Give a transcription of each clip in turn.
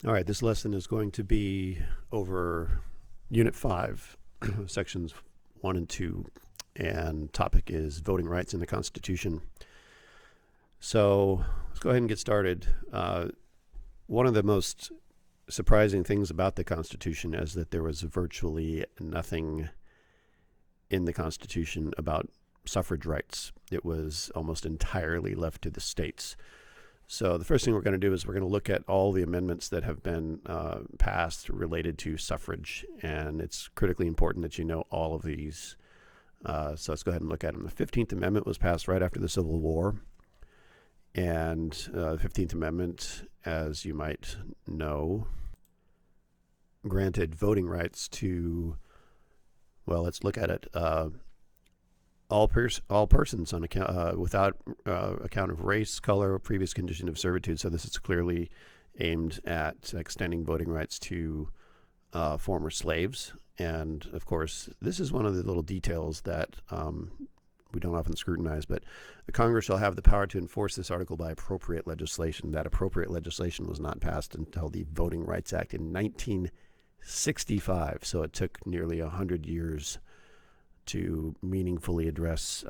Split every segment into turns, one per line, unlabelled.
All right, this lesson is going to be over Unit 5, Sections 1 and 2, and topic is voting rights in the Constitution. So let's go ahead and get started. One of the most surprising things about the Constitution is that there was virtually nothing in the Constitution about suffrage rights. It was almost entirely left to the states. So the first thing we're going to do is we're going to look at all the amendments that have been passed related to suffrage, and it's critically important that you know all of these. So let's go ahead and look at them. The 15th Amendment was passed right after the Civil War, and the 15th Amendment, as you might know, granted voting rights to, well, let's look at it, all persons on account without account of race, color, or previous condition of servitude. So this is clearly aimed at extending voting rights to former slaves. And of course, this is one of the little details that we don't often scrutinize, but the Congress shall have the power to enforce this article by appropriate legislation. That appropriate legislation was not passed until the Voting Rights Act in 1965. So it took nearly 100 years to meaningfully address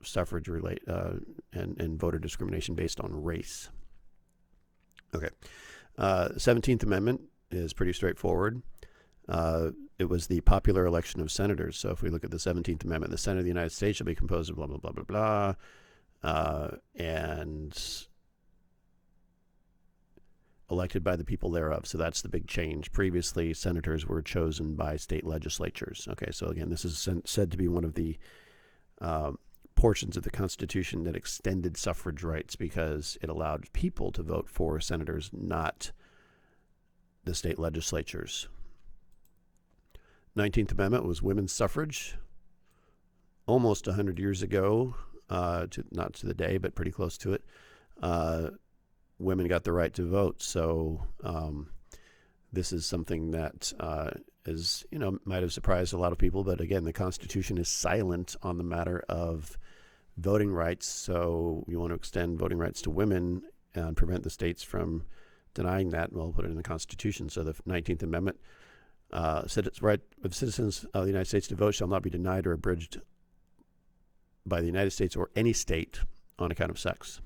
suffrage and voter discrimination based on race. Okay. 17th Amendment is pretty straightforward. It was the popular election of senators. So if we look at the 17th Amendment, the Senate of the United States shall be composed of blah, blah, blah, blah, blah, and elected by the people thereof. So that's the big change. Previously, senators were chosen by state legislatures. Okay, so again, this is said to be one of the portions of the Constitution that extended suffrage rights because it allowed people to vote for senators, not the state legislatures. 19th Amendment was women's suffrage. Almost 100 years ago, not to the day, but pretty close to it, women got the right to vote. So this is something that might have surprised a lot of people. But again, the Constitution is silent on the matter of voting rights. So you want to extend voting rights to women and prevent the states from denying that. We'll put it in the Constitution. So the 19th Amendment said it's right of citizens of the United States to vote shall not be denied or abridged by the United States or any state on account of sex.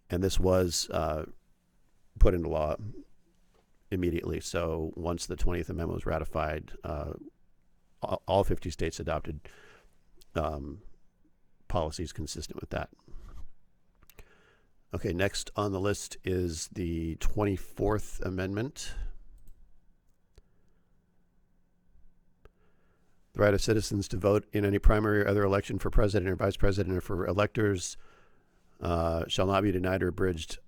And this was put into law immediately. So once the 20th Amendment was ratified, all 50 states adopted policies consistent with that. Okay, next on the list is the 24th Amendment. The right of citizens to vote in any primary or other election for president or vice president or for electors shall not be denied or abridged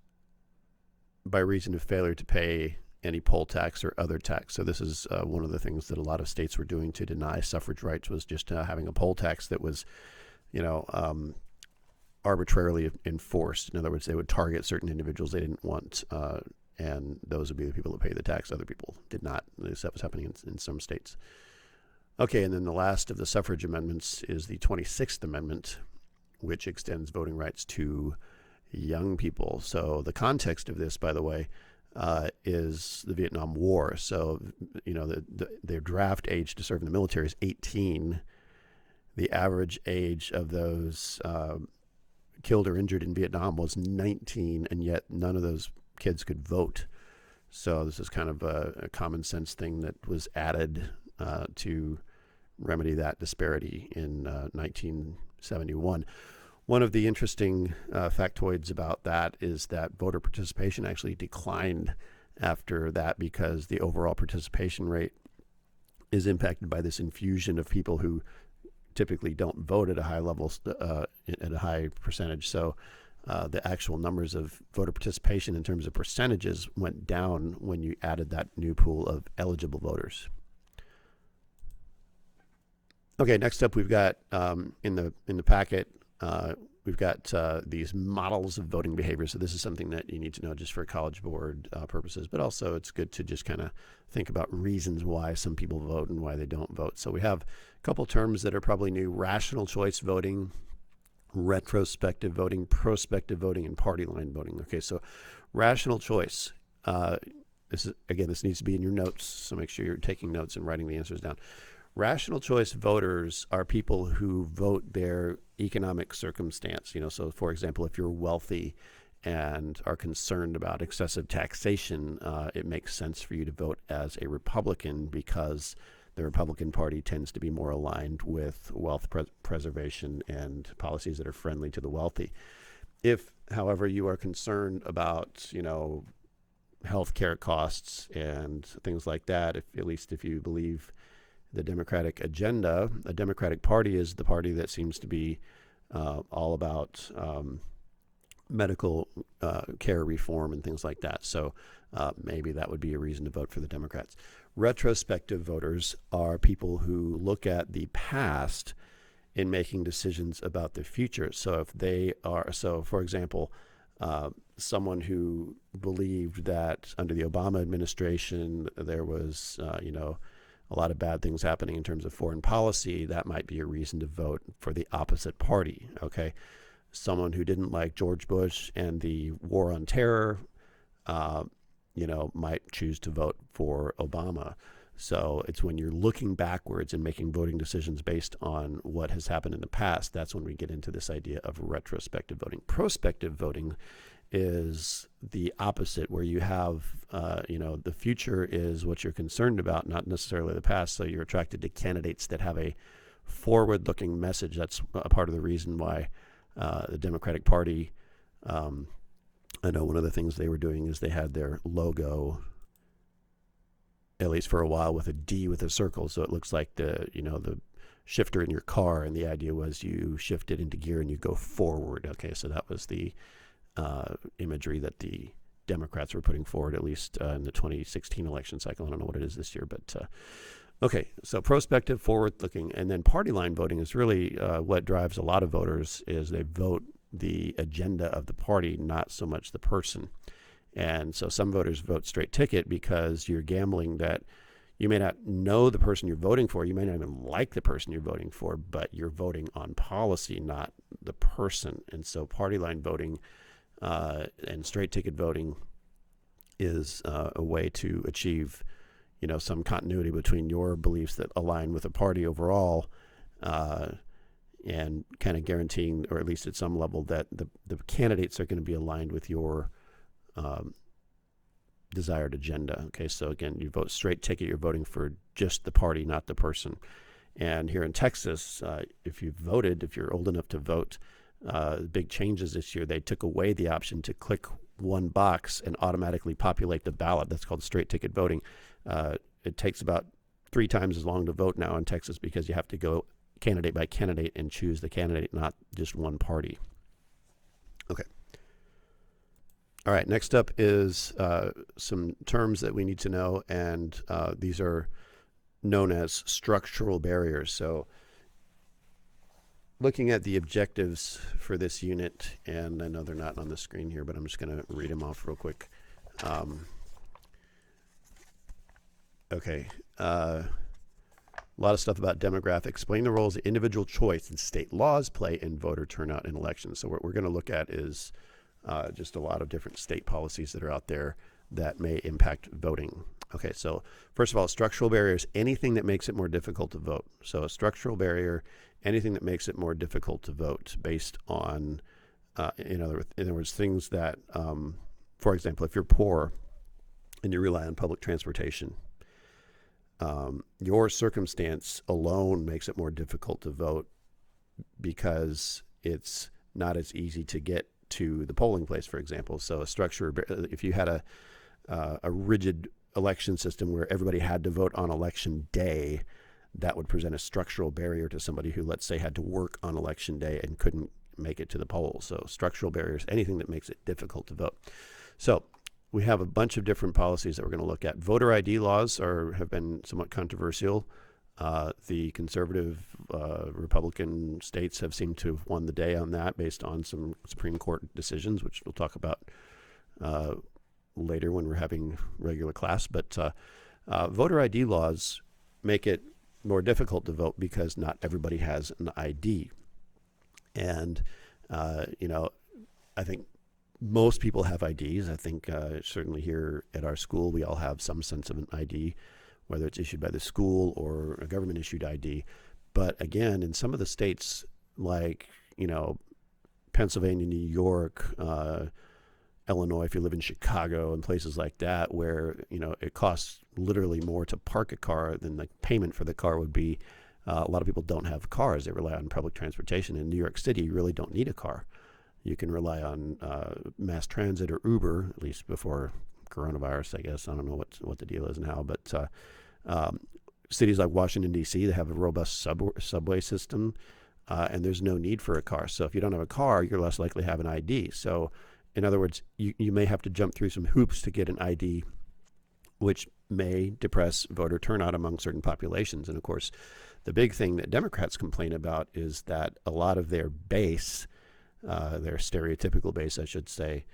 by reason of failure to pay any poll tax or other tax. So this is one of the things that a lot of states were doing to deny suffrage rights, was just having a poll tax that was, arbitrarily enforced. In other words, they would target certain individuals they didn't want, and those would be the people that pay the tax. Other people did not. This was happening in some states. Okay, and then the last of the suffrage amendments is the 26th Amendment, which extends voting rights to young people. So the context of this, by the way, is the Vietnam War. So, their draft age to serve in the military is 18. The average age of those killed or injured in Vietnam was 19, and yet none of those kids could vote. So this is kind of a common sense thing that was added to remedy that disparity in 1971. One of the interesting factoids about that is that voter participation actually declined after that because the overall participation rate is impacted by this infusion of people who typically don't vote at a high level, at a high percentage. So the actual numbers of voter participation in terms of percentages went down when you added that new pool of eligible voters. Okay, next up we've got in the packet we've got these models of voting behavior. So this is something that you need to know just for College Board purposes, but also it's good to just kind of think about reasons why some people vote and why they don't vote. So we have a couple terms that are probably new: rational choice voting, retrospective voting, prospective voting, and party line voting. Okay, so rational choice. this needs to be in your notes, so make sure you're taking notes and writing the answers down. Rational choice voters are people who vote their economic circumstance. So for example, if you're wealthy and are concerned about excessive taxation, it makes sense for you to vote as a Republican because the Republican Party tends to be more aligned with wealth preservation and policies that are friendly to the wealthy. If, however, you are concerned about, healthcare costs and things like that, at least if you believe the Democratic agenda, the Democratic Party is the party that seems to be all about medical care reform and things like that. So maybe that would be a reason to vote for the Democrats. Retrospective voters are people who look at the past in making decisions about the future. So for example, someone who believed that under the Obama administration there was, a lot of bad things happening in terms of foreign policy, that might be a reason to vote for the opposite party. Okay, someone who didn't like George Bush and the war on terror, might choose to vote for Obama. So it's when you're looking backwards and making voting decisions based on what has happened in the past, that's when we get into this idea of retrospective voting. Prospective voting is the opposite, where you have, the future is what you're concerned about, not necessarily the past. So you're attracted to candidates that have a forward-looking message. That's a part of the reason why the Democratic Party, I know one of the things they were doing is they had their logo, at least for a while, with a D with a circle. So it looks like the shifter in your car. And the idea was you shift it into gear and you go forward. Okay, so that was the imagery that the Democrats were putting forward, at least in the 2016 election cycle. I don't know what it is this year, but okay, so prospective, forward-looking, and then party line voting is really what drives a lot of voters. Is they vote the agenda of the party, not so much the person. And so some voters vote straight ticket because you're gambling that you may not know the person you're voting for, you may not even like the person you're voting for, but you're voting on policy, not the person. And so party line voting and straight ticket voting is a way to achieve some continuity between your beliefs that align with a party overall, and kind of guaranteeing, or at least at some level, that the candidates are going to be aligned with your desired agenda. Okay, so again, you vote straight ticket, you're voting for just the party, not the person. And here in Texas, if you're old enough to vote, big changes this year, they took away the option to click one box and automatically populate the ballot. That's called straight ticket voting. It takes about 3 times as long to vote now in Texas because you have to go candidate by candidate and choose the candidate, not just one party. Okay. All right, next up is some terms that we need to know, and these are known as structural barriers. So looking at the objectives for this unit, and I know they're not on the screen here, but I'm just going to read them off real quick. Okay. A lot of stuff about demographics. Explain the roles that individual choice and state laws play in voter turnout in elections. So what we're going to look at is just a lot of different state policies that are out there that may impact voting. Okay, so first of all, structural barriers, anything that makes it more difficult to vote. So a structural barrier, anything that makes it more difficult to vote based on, in other words, things that, for example, if you're poor and you rely on public transportation, your circumstance alone makes it more difficult to vote because it's not as easy to get to the polling place, for example. So a structure, if you had a rigid election system where everybody had to vote on election day, that would present a structural barrier to somebody who, let's say, had to work on election day and couldn't make it to the polls. So structural barriers, anything that makes it difficult to vote. So we have a bunch of different policies that we're going to look at. Voter ID laws have been somewhat controversial. The conservative Republican states have seemed to have won the day on that based on some Supreme Court decisions, which we'll talk about later when we're having regular class. But voter ID laws make it more difficult to vote because not everybody has an ID. And, I think most people have IDs. I think certainly here at our school, we all have some sense of an ID, whether it's issued by the school or a government issued ID. But again, in some of the states like, Pennsylvania, New York, Illinois, if you live in Chicago and places like that, where, it costs literally more to park a car than the payment for the car would be. A lot of people don't have cars. They rely on public transportation. In New York City, you really don't need a car. You can rely on mass transit or Uber, at least before coronavirus, I guess. I don't know what the deal is now. But cities like Washington, D.C., they have a robust subway system, and there's no need for a car. So if you don't have a car, you're less likely to have an ID. So in other words, you may have to jump through some hoops to get an ID, which may depress voter turnout among certain populations. And of course, the big thing that Democrats complain about is that a lot of their base, their stereotypical base, I should say,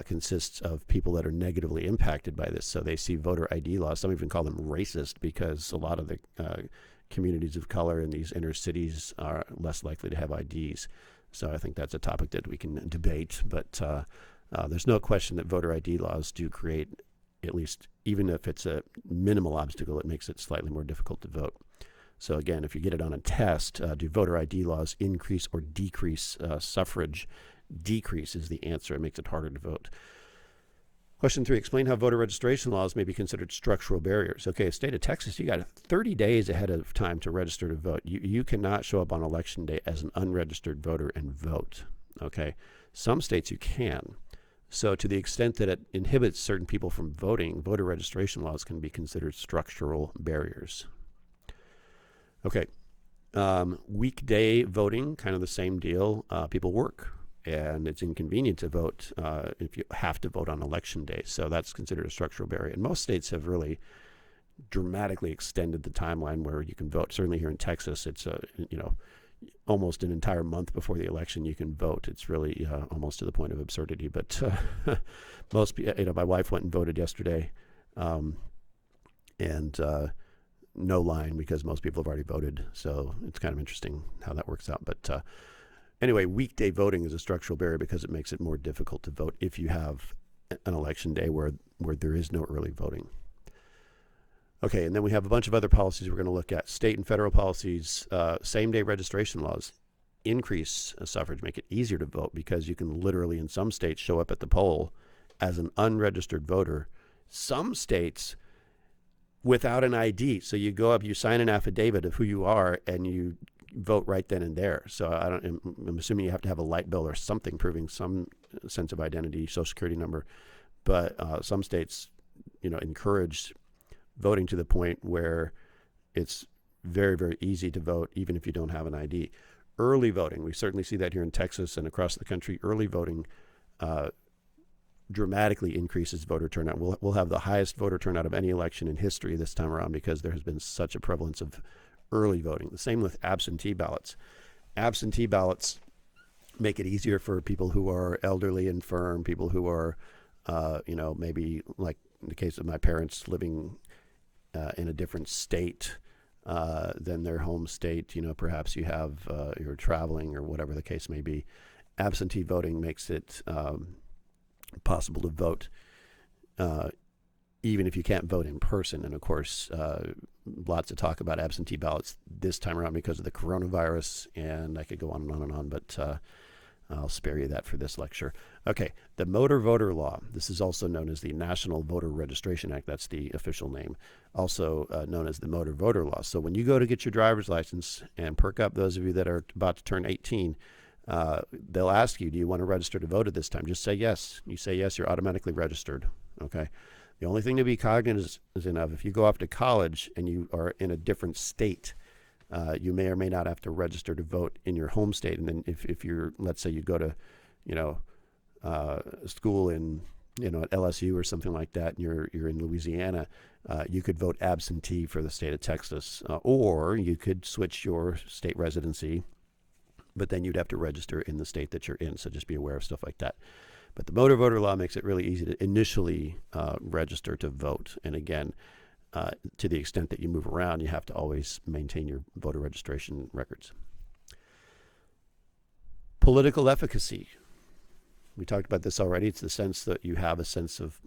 consists of people that are negatively impacted by this. So they see voter ID laws. Some even call them racist because a lot of the communities of color in these inner cities are less likely to have IDs. So I think that's a topic that we can debate. But there's no question that voter ID laws do create, at least even if it's a minimal obstacle, it makes it slightly more difficult to vote. So again, if you get it on a test, do voter ID laws increase or decrease suffrage? Decrease is the answer. It makes it harder to vote. Question 3, explain how voter registration laws may be considered structural barriers. Okay, state of Texas, you got 30 days ahead of time to register to vote. You cannot show up on election day as an unregistered voter and vote. Okay, some states you can. So to the extent that it inhibits certain people from voting, voter registration laws can be considered structural barriers. Okay, weekday voting, kind of the same deal. People work, and it's inconvenient to vote if you have to vote on election day. So that's considered a structural barrier. And most states have really dramatically extended the timeline where you can vote. Certainly here in Texas, it's almost an entire month before the election you can vote. It's really almost to the point of absurdity. But most, my wife went and voted yesterday, and no line because most people have already voted. So it's kind of interesting how that works out. But anyway, weekday voting is a structural barrier because it makes it more difficult to vote if you have an election day where there is no early voting. Okay, and then we have a bunch of other policies we're going to look at. State and federal policies, same-day registration laws increase suffrage, make it easier to vote because you can literally, in some states, show up at the poll as an unregistered voter. Some states without an ID. So you go up, you sign an affidavit of who you are, and you vote right then and there. So I'm assuming you have to have a light bill or something proving some sense of identity, social security number. But some states, encourage voting to the point where it's very, very easy to vote, even if you don't have an ID. Early voting, we certainly see that here in Texas and across the country. Early voting dramatically increases voter turnout. We'll have the highest voter turnout of any election in history this time around because there has been such a prevalence of early voting. The same with absentee ballots. Absentee ballots make it easier for people who are elderly, infirm, people who are, maybe like in the case of my parents living in a different state than their home state. Perhaps you're traveling or whatever the case may be. Absentee voting makes it possible to vote even if you can't vote in person. And of course, lots of talk about absentee ballots this time around because of the coronavirus, and I could go on and on and on, but I'll spare you that for this lecture. Okay, the Motor Voter Law. This is also known as the National Voter Registration Act. That's the official name. Also known as the Motor Voter Law. So when you go to get your driver's license, and perk up those of you that are about to turn 18, they'll ask you, do you want to register to vote at this time? Just say yes. You say yes, you're automatically registered. Okay. The only thing to be cognizant of, if you go off to college and you are in a different state, you may or may not have to register to vote in your home state. And then if you're, let's say you go to, school in, at LSU or something like that, and you're in Louisiana, you could vote absentee for the state of Texas, or you could switch your state residency, but then you'd have to register in the state that you're in. So just be aware of stuff like that. But the Motor Voter Law makes it really easy to initially register to vote. And again, to the extent that you move around, you have to always maintain your voter registration records. Political efficacy. We talked about this already. It's the sense that you have a sense of,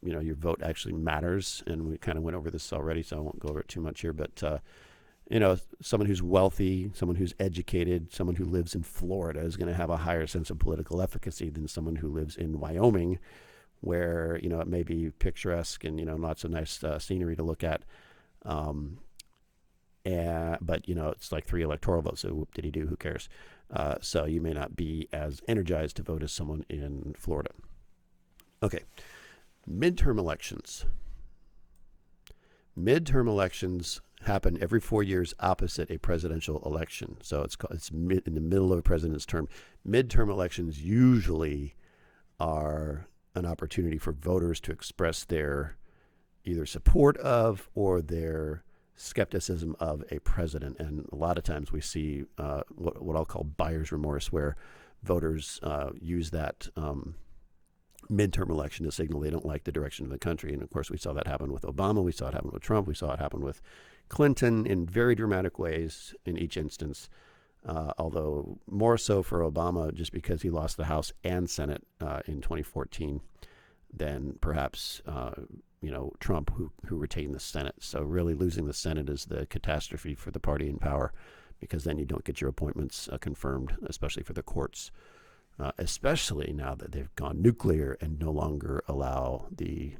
your vote actually matters. And we kind of went over this already, so I won't go over it too much here. But, someone who's wealthy, someone who's educated, someone who lives in Florida is going to have a higher sense of political efficacy than someone who lives in Wyoming, where, it may be picturesque and, lots of nice scenery to look at. But, it's like 3 electoral votes, so whoop-diddy-doo, who cares? So you may not be as energized to vote as someone in Florida. Okay, midterm elections. Midterm elections happen every 4 years opposite a presidential election. So it's in the middle of a president's term. Midterm elections usually are an opportunity for voters to express their either support of or their skepticism of a president. And a lot of times we see what I'll call buyer's remorse, where voters use that midterm election to signal they don't like the direction of the country. And of course, we saw that happen with Obama. We saw it happen with Trump. We saw it happen with Clinton in very dramatic ways in each instance, although more so for Obama just because he lost the House and Senate in 2014 than perhaps Trump, who retained the Senate. So really losing the Senate is the catastrophe for the party in power, because then you don't get your appointments confirmed, especially for the courts, especially now that they've gone nuclear and no longer allow the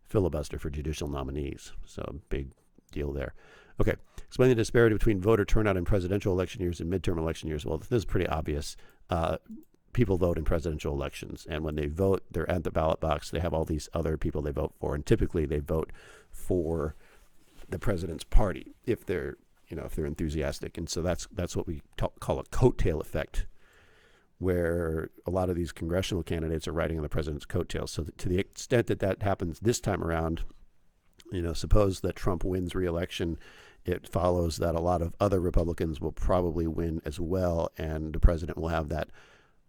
filibuster for judicial nominees. So big deal there. Okay, explain the disparity between voter turnout in presidential election years and midterm election years. Well, this is pretty obvious. People vote in presidential elections, and when they vote, they're at the ballot box. They have all these other people they vote for, and typically they vote for the president's party if they're enthusiastic. And so that's what we call a coattail effect, where a lot of these congressional candidates are riding on the president's coattails. So to the extent that happens this time around, suppose that Trump wins re-election, it follows that a lot of other Republicans will probably win as well, and the president will have that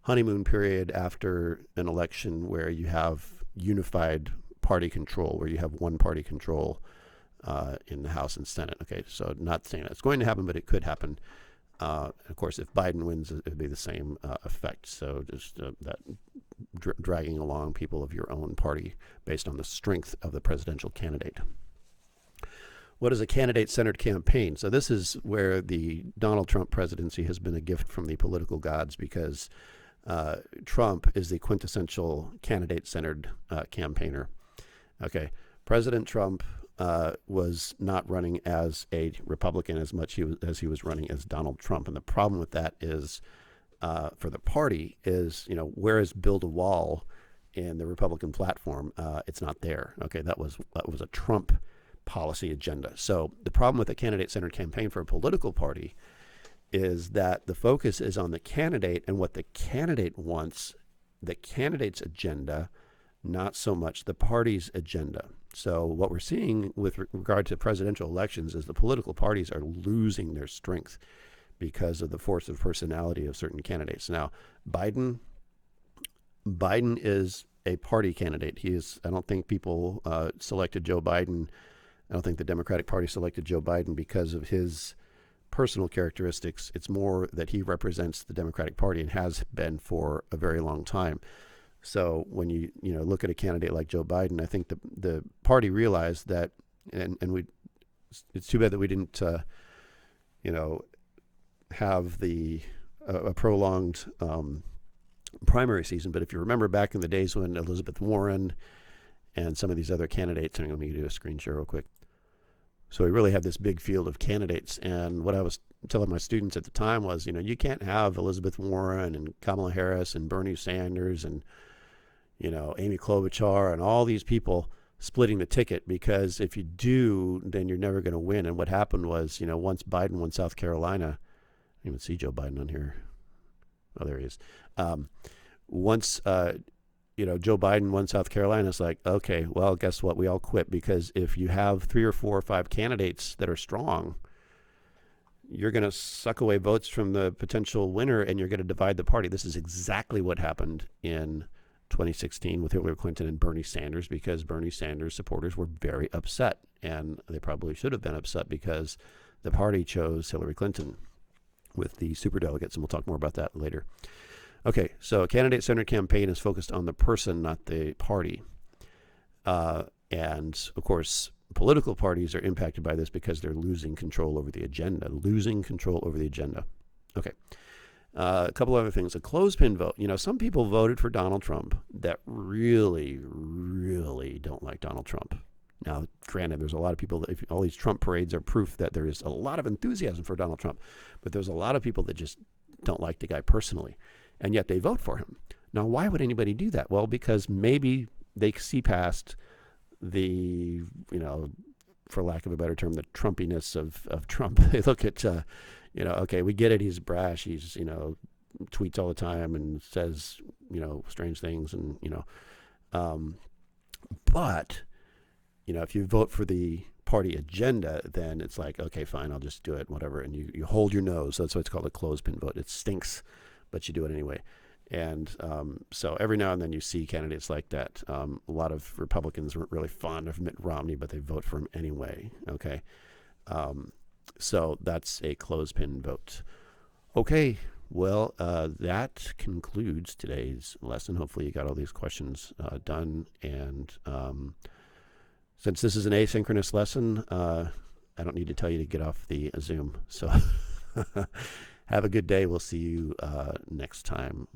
honeymoon period after an election where you have unified party control, where you have one party control in the House and Senate. Okay, so not saying that's going to happen, but it could happen. Of course, if Biden wins, it would be the same effect. So just that dragging along people of your own party based on the strength of the presidential candidate. What is a candidate-centered campaign? So this is where the Donald Trump presidency has been a gift from the political gods, because Trump is the quintessential candidate-centered campaigner. Okay, President Trump was not running as a Republican as much as he was running as Donald Trump. And the problem with that is, for the party, is, where is build a wall in the Republican platform? It's not there. Okay, that was a Trump policy agenda. So the problem with a candidate-centered campaign for a political party is that the focus is on the candidate and what the candidate wants, the candidate's agenda, not so much the party's agenda. So what we're seeing with regard to presidential elections is the political parties are losing their strength because of the force of personality of certain candidates. Now, Biden is a party candidate. I don't think people selected Joe Biden. I don't think the Democratic Party selected Joe Biden because of his personal characteristics. It's more that he represents the Democratic Party and has been for a very long time. So when you look at a candidate like Joe Biden, I think the party realized that, and it's too bad that we didn't have a prolonged primary season. But if you remember back in the days when Elizabeth Warren and some of these other candidates, and let me do a screen share real quick. So we really had this big field of candidates, and what I was telling my students at the time was, you can't have Elizabeth Warren and Kamala Harris and Bernie Sanders and Amy Klobuchar and all these people splitting the ticket, because if you do, then you're never going to win. And what happened was, once Biden won South Carolina, I didn't even see Joe Biden on here. Oh, there he is. Once Joe Biden won South Carolina, it's like, okay, well, guess what? We all quit, because if you have 3 or 4 or 5 candidates that are strong, you're going to suck away votes from the potential winner, and you're going to divide the party. This is exactly what happened in 2016 with Hillary Clinton and Bernie Sanders, because Bernie Sanders supporters were very upset, and they probably should have been upset because the party chose Hillary Clinton with the superdelegates, and we'll talk more about that later. Okay, so a candidate-centered campaign is focused on the person, not the party. And of course, political parties are impacted by this because they're losing control over the agenda. Okay. A couple other things. A clothespin vote. Some people voted for Donald Trump that really, really don't like Donald Trump. Now, granted, there's a lot of people that, all these Trump parades are proof that there is a lot of enthusiasm for Donald Trump, but there's a lot of people that just don't like the guy personally, and yet they vote for him. Now, why would anybody do that? Well, because maybe they see past the, for lack of a better term, the Trumpiness of Trump. They look at, okay, we get it. He's brash. He's, tweets all the time and says, strange things. And, but, if you vote for the party agenda, then it's like, okay, fine, I'll just do it, whatever. And you hold your nose. That's why it's called a clothespin vote. It stinks, but you do it anyway. And so every now and then you see candidates like that. A lot of Republicans weren't really fond of Mitt Romney, but they vote for him anyway. Okay. So that's a clothespin vote. Okay. Well, that concludes today's lesson. Hopefully you got all these questions done. And since this is an asynchronous lesson, I don't need to tell you to get off the Zoom. So have a good day. We'll see you next time.